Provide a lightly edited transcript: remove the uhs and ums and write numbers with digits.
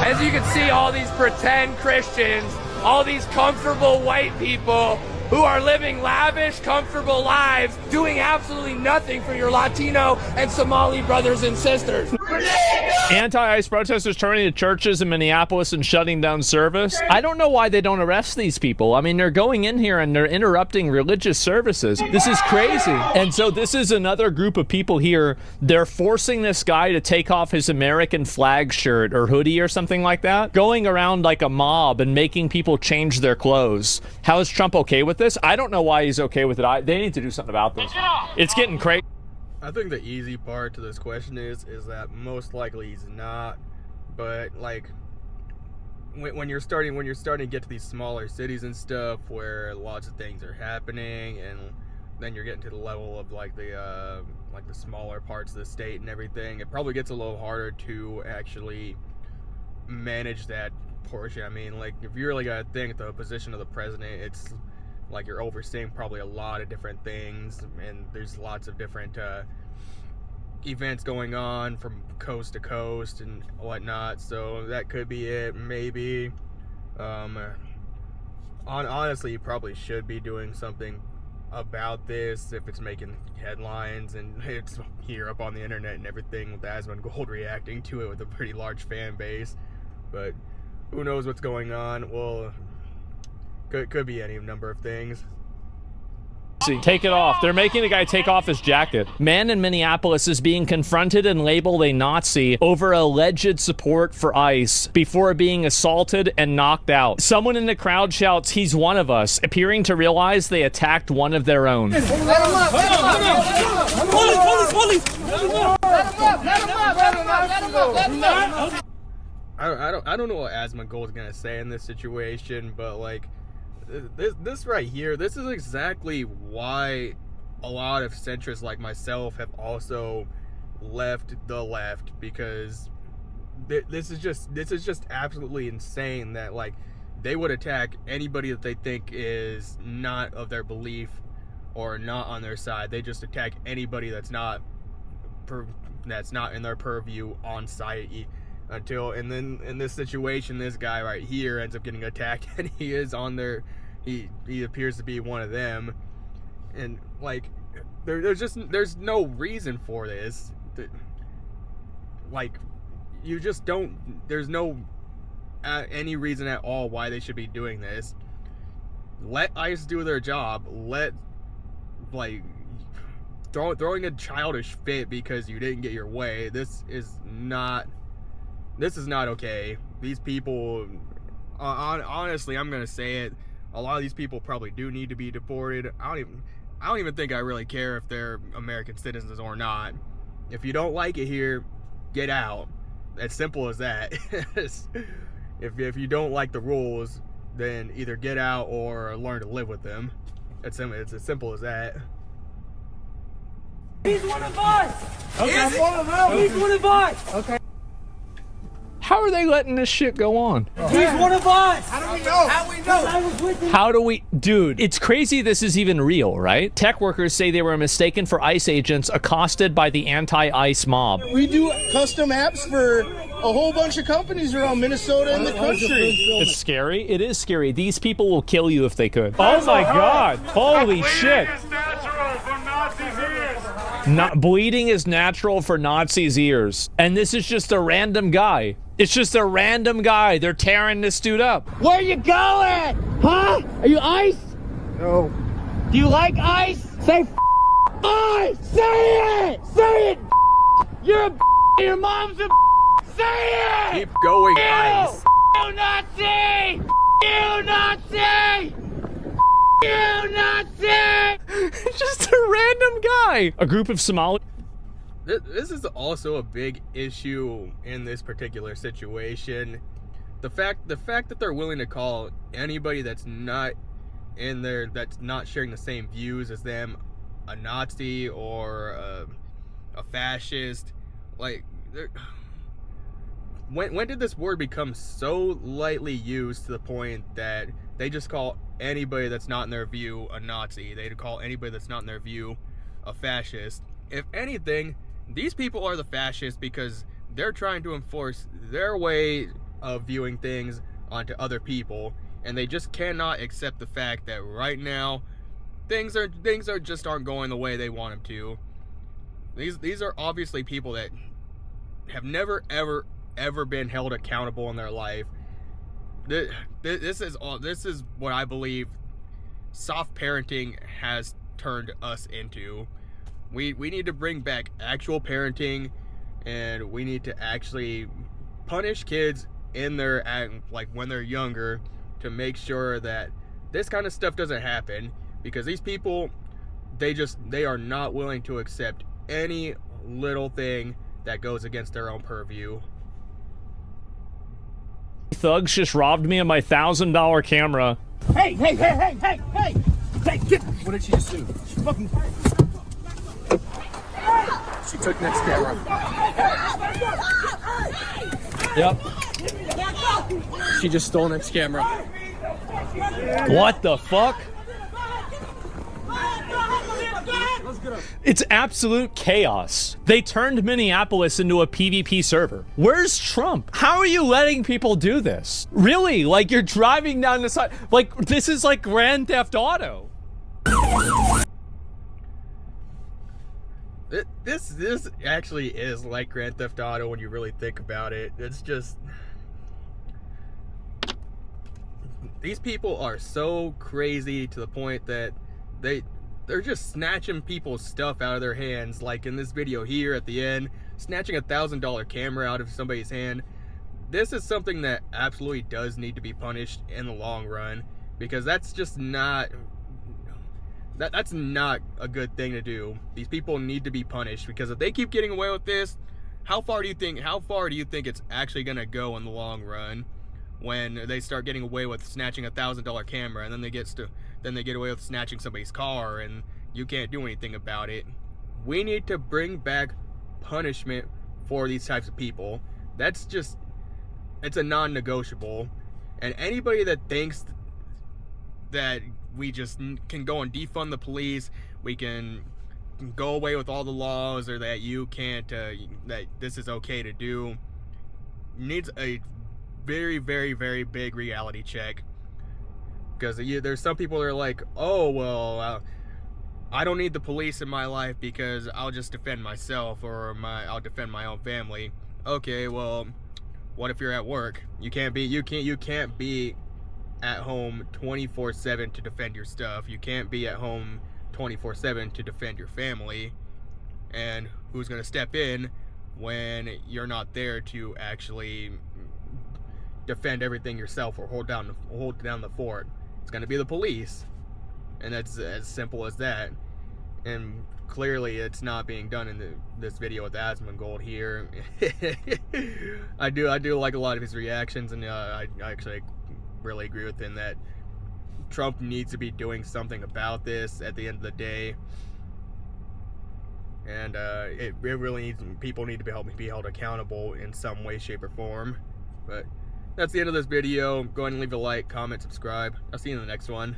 As you can see, all these pretend Christians, all these comfortable white people who are living lavish, comfortable lives, doing absolutely nothing for your Latino and Somali brothers and sisters. Anti-ICE protesters turning to churches in Minneapolis and shutting down service. I don't know why they don't arrest these people. I mean, they're going in here and they're interrupting religious services. This is crazy. And so this is another group of people here. They're forcing this guy to take off his American flag shirt or hoodie or something like that, going around like a mob and making people change their clothes. How is Trump okay with this? I don't know why he's okay with it. They need to do something about this. It's getting crazy. I think the easy part to this question is that most likely he's not. But like when you're starting to get to these smaller cities and stuff where lots of things are happening, and then you're getting to the level of like the smaller parts of the state and everything, it probably gets a little harder to actually manage that portion. I mean, like if you really got to think the position of the president, it's like you're overseeing probably a lot of different things, and there's lots of different events going on from coast to coast and whatnot, so that could be it, maybe. Honestly, you probably should be doing something about this if it's making headlines, and it's here up on the internet and everything, with Asmongold reacting to it with a pretty large fan base. But who knows what's going on? Well, could be any number of things. Take it off. They're making a guy take off his jacket. Man in Minneapolis is being confronted and labeled a Nazi over alleged support for ICE before being assaulted and knocked out. Someone in the crowd shouts, "He's one of us," appearing to realize they attacked one of their own. I don't know what Asmongold is gonna say in this situation, but like this right here, this is exactly why a lot of centrists like myself have also left the left, because this is just absolutely insane that like they would attack anybody that they think is not of their belief or not on their side. They just attack anybody that's not in their purview on site, until, and then in this situation, this guy right here ends up getting attacked, and he is on their, he appears to be one of them, and like there's no reason for this. Like you just don't, there's no any reason at all why they should be doing this. Let ICE do their job. Let, like, throwing a childish fit because you didn't get your way, this is not okay. These people, honestly, I'm gonna say it, a lot of these people probably do need to be deported. I don't even think I really care if they're American citizens or not. If you don't like it here, get out. As simple as that. If you don't like the rules, then either get out or learn to live with them. It's as simple as that. He's one of us! Okay, He's one of us! Okay. How are they letting this shit go on? He's one of us! How do we know? How we know? I was with him. How do we... Dude, it's crazy this is even real, right? Tech workers say they were mistaken for ICE agents accosted by the anti-ICE mob. We do custom apps for a whole bunch of companies around Minnesota and the country. It's scary. It is scary. These people will kill you if they could. Oh my God. Holy shit. Bleeding is natural for Nazis' ears. And this is just a random guy. It's just a random guy. They're tearing this dude up. Where you going? Huh? Are you ICE? No. Do you like ICE? Say ICE! Say it! Say it! You're a your mom's a say it! Keep going, ICE. You Nazi! You Nazi! You Nazi! Just a random guy. A group of Somali... This is also a big issue in this particular situation. The fact that they're willing to call anybody that's not in there, that's not sharing the same views as them, a Nazi or a fascist. Like, when did this word become so lightly used to the point that they just call anybody that's not in their view a Nazi? They'd call anybody that's not in their view a fascist. If anything, these people are the fascists because they're trying to enforce their way of viewing things onto other people, and they just cannot accept the fact that right now things are just aren't going the way they want them to. These are obviously people that have never ever been held accountable in their life. This is what I believe soft parenting has turned us into. We need to bring back actual parenting, and we need to actually punish kids in their like when they're younger, to make sure that this kind of stuff doesn't happen, because these people, they are not willing to accept any little thing that goes against their own purview. Thugs just robbed me of my $1,000 camera. Hey, get. What did she just do? She fucking. She took next camera. Yep. She just stole next camera. What the fuck? It's absolute chaos. They turned Minneapolis into a PvP server. Where's Trump? How are you letting people do this? Really? Like, you're driving down the side. Like, this is like Grand Theft Auto. This actually is like Grand Theft Auto when you really think about it. It's just, these people are so crazy to the point that they're just snatching people's stuff out of their hands. Like in this video here at the end, snatching a $1,000 camera out of somebody's hand. This is something that absolutely does need to be punished in the long run, because that's just not, that's not a good thing to do. These people need to be punished, because if they keep getting away with this, how far do you think it's actually gonna go in the long run, when they start getting away with snatching a $1,000 camera, and then they get away with snatching somebody's car, and you can't do anything about it? We need to bring back punishment for these types of people. That's just, it's a non-negotiable. And anybody that thinks that we just can go and defund the police, we can go away with all the laws, or that you can't, that this is okay to do, needs a very, very, very big reality check. Because there's some people that are like, oh, well, I don't need the police in my life because I'll just defend myself, or I'll defend my own family. Okay, well, what if you're at work? You can't be at home 24/7 to defend your stuff. You can't be at home 24/7 to defend your family. And who's going to step in when you're not there to actually defend everything yourself, or hold down the fort? It's going to be the police. And that's as simple as that. And clearly it's not being done in this video with Asmongold here. I do like a lot of his reactions, and I actually really agree with him that Trump needs to be doing something about this at the end of the day. And it really needs, people need to be held accountable in some way, shape, or form. But that's the end of this video. Go ahead and leave a like, comment, subscribe. I'll see you in the next one.